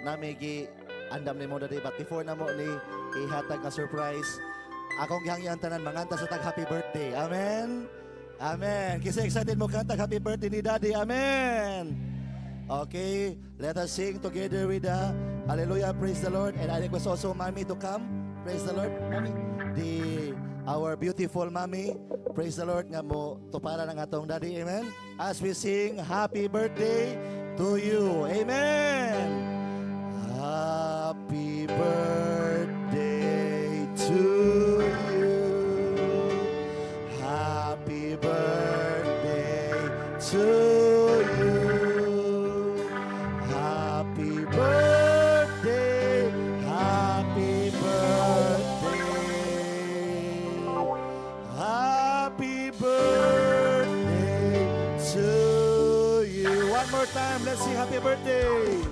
namigi andam ni mo dati, but before na mo ni ihatag nga surprise, akong gihangyan tanan manganta sa tag happy birthday. Amen. Amen. Kasi excited mo kanta happy birthday ni Daddy. Amen. Okay, let us sing together with the hallelujah, praise the Lord. And I request also Mommy to come. Praise the Lord, Mommy. Our beautiful Mommy, praise the Lord nga mo tupara ng atong Daddy. Amen. As we sing happy birthday to you. Amen. Happy birthday to you. Happy birthday to you. Happy birthday. Happy birthday. Happy birthday to you. One more time. Let's sing happy birthday.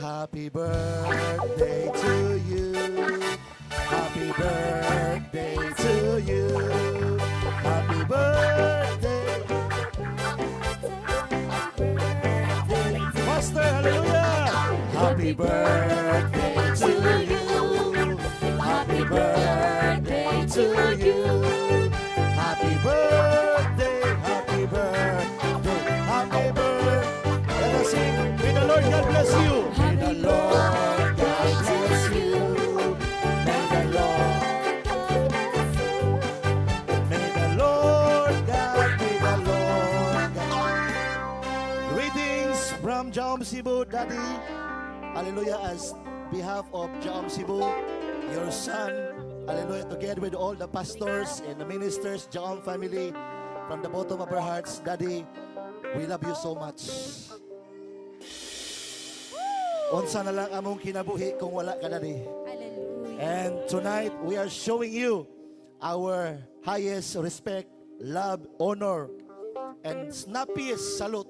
Happy birthday to you. Happy birthday to you. Happy birthday. Master, hallelujah. Happy birthday to you. Happy birthday to you. Happy birthday. Happy birthday. Happy birthday. Let us sing. May the Lord God bless you. May the Lord God bless you. May the Lord. May the Lord God. May the Lord God. Greetings from Jaom Cebu, Daddy. Hallelujah. As behalf of Jaom Cebu, your son, hallelujah, together with all the pastors and the ministers, Jaom family, from the bottom of our hearts, Daddy, we love you so much. Unsa na lang among kinabuhi kung wala ka, Daddy. Hallelujah. And tonight, we are showing you our highest respect, love, honor, and snappiest salute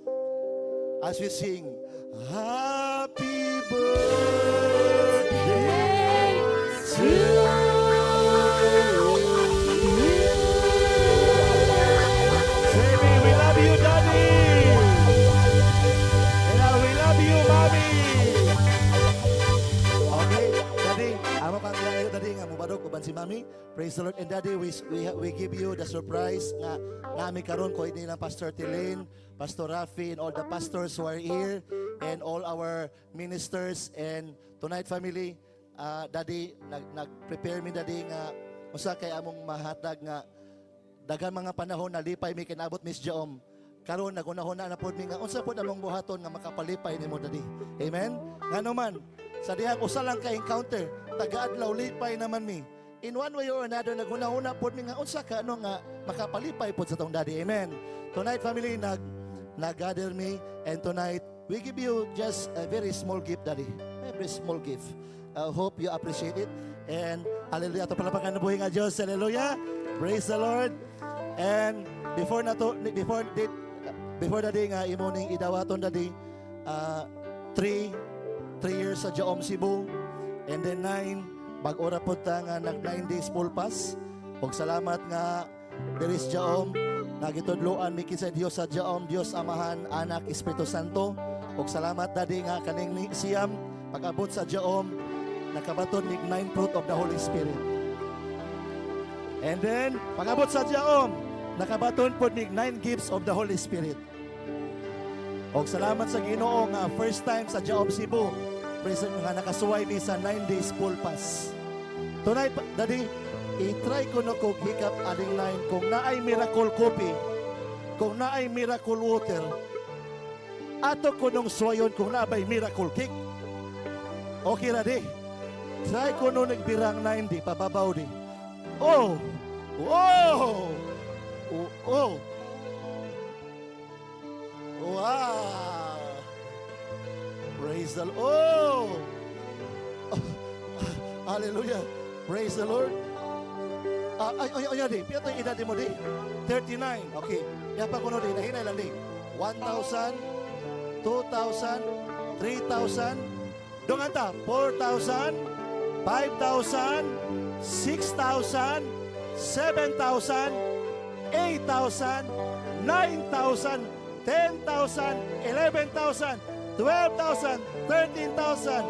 as we sing, Happy birthday to you. Baby, we love you, Daddy. And we love you, Mommy. Okay, Daddy, amo kang ngayon, Daddy, nga mubadog uban si Mommy. Praise the Lord. And Daddy, we give you the surprise nga nami karon ko ini ng Pastor Tilin, Pastor Rafi, and all the pastors who are here, and all our ministers. And tonight, family, Daddy, nag-prepare mi, Daddy, nga usa kay among mahatag nga daghang mga panahon na lipay mi kinabot Miss Jaom. Karon nagunahon na pod mi nga unsa pod among buhaton nga makapalipay nimo, Daddy. Amen. Ngano man sa dihang usa lang ka encounter, taga-adlaw lipay naman mi. In one way or another, nagunahuna pod mi nga unsa ka ano nga makapalipay pod sa tong Daddy. Amen. Tonight, family, nag-gather me, and tonight we give you just a very small gift, Daddy. A very small gift. Hope you appreciate it. And hallelujah, ito palapakan na buhay nga Diyos. Hallelujah. Praise the Lord. And before Daddy nga imo ning idawaton, Daddy, 3 years sa Jaom Cebu, and then 9 bag-ora po ta nga nag 9 days full pass. Og salamat nga Deris Jaom, nagitudloan mi kinsa Dios sa Jaom, Dios Amahan, Anak, Espiritu Santo. Og salamat, Daddy, nga kaning siyam pag-abot sa Jaom, nakabaton mig 9 fruit of the Holy Spirit. And then pag-abot sa Jaom, nakabaton pod mig 9 gifts of the Holy Spirit. Og salamat sa Ginoo nga first time sa Jaom Cebu, present nga nakasuway mi sa 9 days full pass. Tonight, Daddy, i-try ko na kong hikap aling 9 kung naay miracle coffee, kung naay miracle water, ato ko nung suwayon kung naabay miracle cake. Okay, Daddy? Try ko nung nagbirang 9 di, pababaw di. Oh! Oh! Oh! Oh! Wow! Praise the Lord. Oh! Hallelujah. Praise the Lord. Ay, di. Pito yung edad mo, di. 39. Okay. Yapa ko no, di. Nahinay lang, di. 1,000, 2,000, 3,000. Doon anta. 4,000, 5,000, 6,000, 7,000, 8,000, 9,000, 10,000, 11,000, 12,000, 13,000,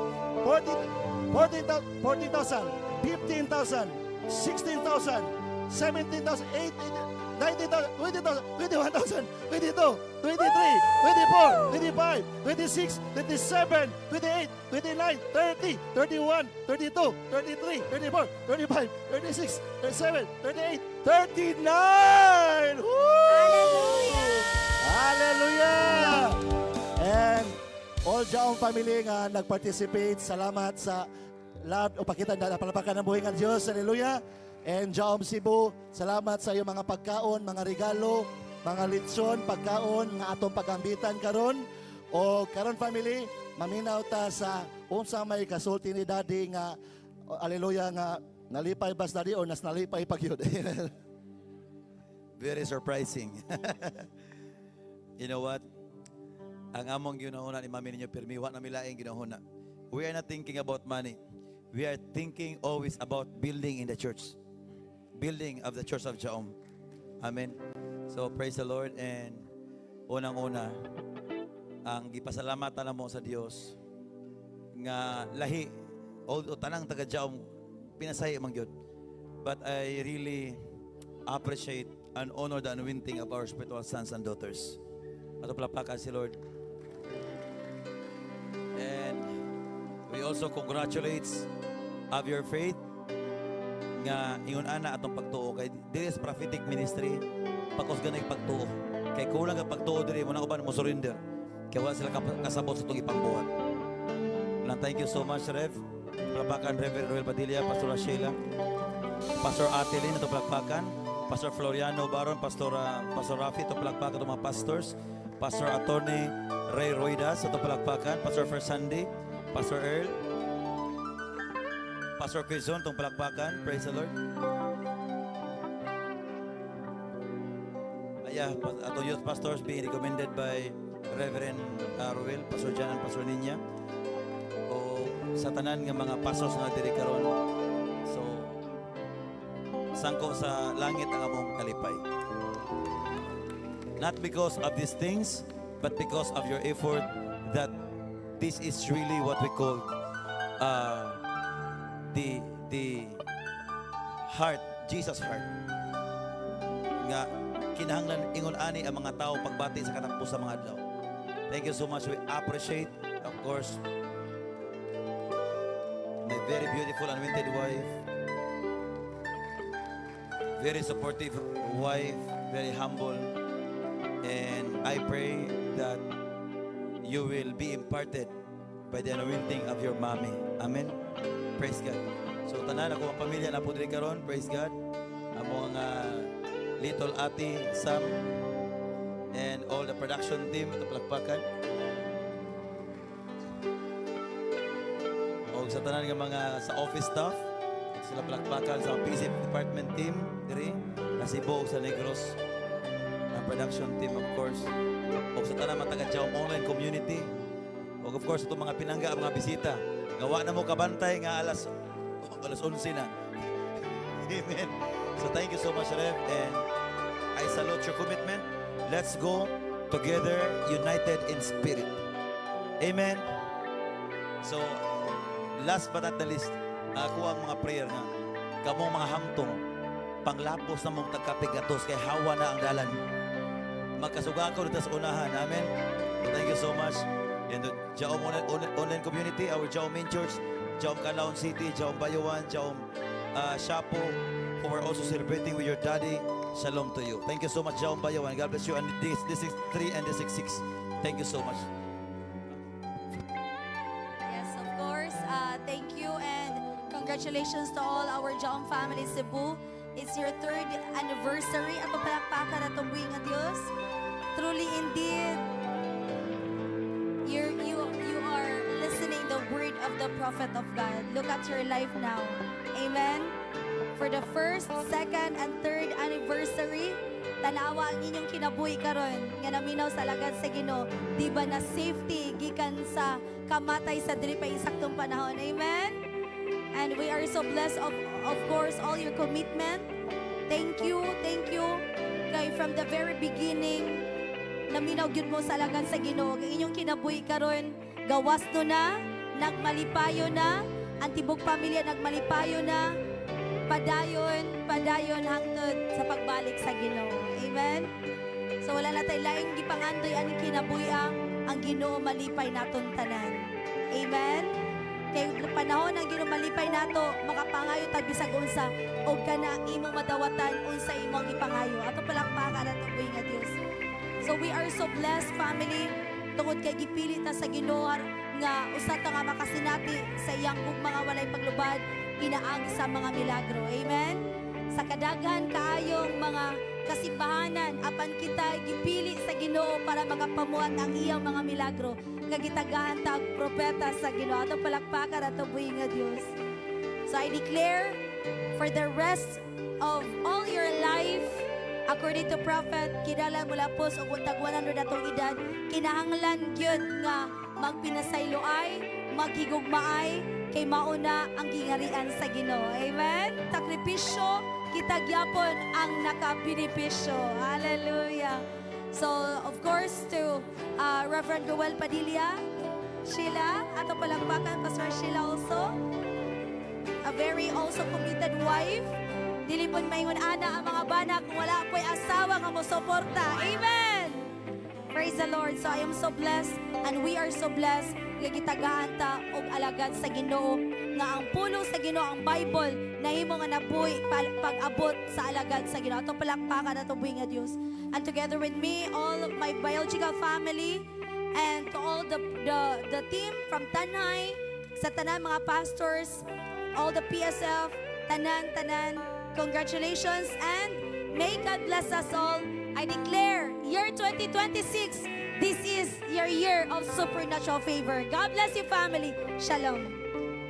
14,000, 15,000, 16,000, 17,000, 18,000, 19,000, 20,000, 21,000, 22, 23, 24, 25, 26, 27, 28, 29, 30, 31, 32, 33, 34, 35, 36, 37, 38, 39! Woo! Hallelujah! And all Jaong family nga nag-participate, salamat sa lahat o pakita na palapakan ng buhay ng Diyos. Hallelujah! And Jaom Cebu, salamat sa iyong mga pagkaon, mga regalo, mga litson, pagkaon nga atong pagambitan karon. O karon family, maminaw ta sa unsa may kasulti ni Daddy nga hallelujah nga nalipay bas Daddy o nas nalipay pagyud. Very surprising. You know what? Ang among ginahuna ni Mami ninyo permiwa na milaing ginahuna. We are not thinking about money. We are thinking always about building in the church. Building of the Church of Jaom. Amen. So praise the Lord, and unang-una ang gipasalamatan mo sa Dios nga lahi o tanang taga Jaom pinasay man gyud. But I really appreciate and honor the anointing of our spiritual sons and daughters. Ato palapakan si Lord. And we also congratulate of your faith nga ingon ana atong pagtuo kay diri is prophetic ministry pakos ganay pagtuo kay kulang ang pagtuo diri mo na uban mo surrender kay wala sila kasabot sa itong ipangbuhat. Thank you so much, Rev. Palapakan Reverend Roel Padilla, Pastor Sheila, Pastor Atelin, ito palapakan Pastor Floriano Baron, Pastor Rafi, ito palapakan ito mga pastors, Pastor Attorney Ray Roidas, ito palapakan Pastor First Sunday, Pastor Earl, Pastor Quezon, itong palakpakan. Praise the Lord. Atong youth pastors being recommended by Reverend Roel, Pastor Jan, and Pastor Ninya. O sa tanan nga mga pastors nga diri karon. So, sangko sa langit ang among kalipay. Not because of these things, but because of your effort that this is really what we call the heart, Jesus heart. Nga kinahanglan ingon ani ang mga tao pagbati sa kanakpo sa mga adlaw. Thank you so much. We appreciate, of course, my very beautiful anointed wife, very supportive wife, very humble, and I pray that you will be imparted by the anointing of your mommy. Amen. Praise God. So tanan ako ang pamilya na po diri karon, praise God. Among little ate Sam and all the production team at palakpakan. O sa tanan nga mga sa office staff, sila palakpakan sa PC department team diri sa Cebu sa Negros. Ang production team, of course. O sa tanan mga taga Jaom online community. O of course itong mga pinangga, mga bisita. Gawa na mo kabantay nga alas 11 na. Amen. So thank you so much, Rev, and I salute your commitment. Let's go together, united in spirit. Amen. So last but not the least, ako ang mga prayer nga kamong mga hamtong panglapos na mong tagkapigatos kay hawa na ang dalan. Magkasugako dito sa unahan. Amen. So thank you so much. In the Jaom online community, our Jaom main church, Jaom Canlaon City, Jaom Bayuan, Jaom Shapo, who are also celebrating with your daddy. Shalom to you. Thank you so much, Jaom Bayuan. God bless you. And this is 3 and this is 6. Thank you so much. Yes, of course. Thank you and congratulations to all our Jaom family Cebu. It's your 3rd anniversary. Ato palakpakan atong buhi nga Dios. Truly indeed, you are listening the word of the prophet of God. Look at your life now. Amen. For the 1st, 2nd, and 3rd anniversary, tanawa ang inyong kinabuhi karon nga naminaw sa lagad sa Ginoo. Di ba na safety gikan sa kamatay sa diri pa isaktong panahon. Amen. And we are so blessed of course all your commitment. Thank you. Kay from the very beginning naminaw gyud mo sa lagan sa Ginoo. Ang inyong kinabuhi karon gawas no na, nagmalipayo na, ang tibok pamilya nagmalipayo na, padayon hangtod sa pagbalik sa Ginoo. Amen? So wala na tayo laing gipangandoy aning kinabuya, ang Ginoo malipay naton tanan. Amen? Kay panahon ang Ginoo malipay nato, makapangayo tag bisag unsa og kana imong madawatan unsa imong ipangayo. Ato palakpakan ato buhi nga Dios. So we are so blessed family tungod kay gipili ta sa Ginoo nga usa ta nga makasinati sa iyang mga walay paglubad inaagi sa mga milagro. Amen? Sa kadaghan kaayong mga kasimbahanan apan kita gipili sa Ginoo para magapamuhat ang iyang mga milagro nga gitagahan ta propeta sa Ginoo. Ato palakpakan ato buhi nga Dios. So I declare for the rest of all your life, according to prophet, kinala mula po sa tag 100 atong edad, kinahanglan gyud nga magpinasayloay, maghigugmaay kay mauna ang gingarian sa Ginoo. Amen. Sakripisyo kita gyapon ang nakabenepisyo. Hallelujah. So, of course, to Reverend Joel Padilla, Sheila, ato palakpakan, Pastor Sheila also, a very also committed wife. Dili po maingon ana ang mga bana kung wala po'y asawa nga mo suporta. Amen! Praise the Lord. So I am so blessed and we are so blessed nga gitagaan ta og alagad sa Ginoo nga ang pulong sa Ginoo ang Bible nahimo nga nabuhi pag-abot sa alagad sa Ginoo. Ato palakpakan ato buhi nga Dios. And together with me, all of my biological family and to all the team from Tanay, sa tanan mga pastors, all the PSF, tanan, congratulations and may God bless us all. I declare, year 2026, this is your year of supernatural favor. God bless you, family. Shalom.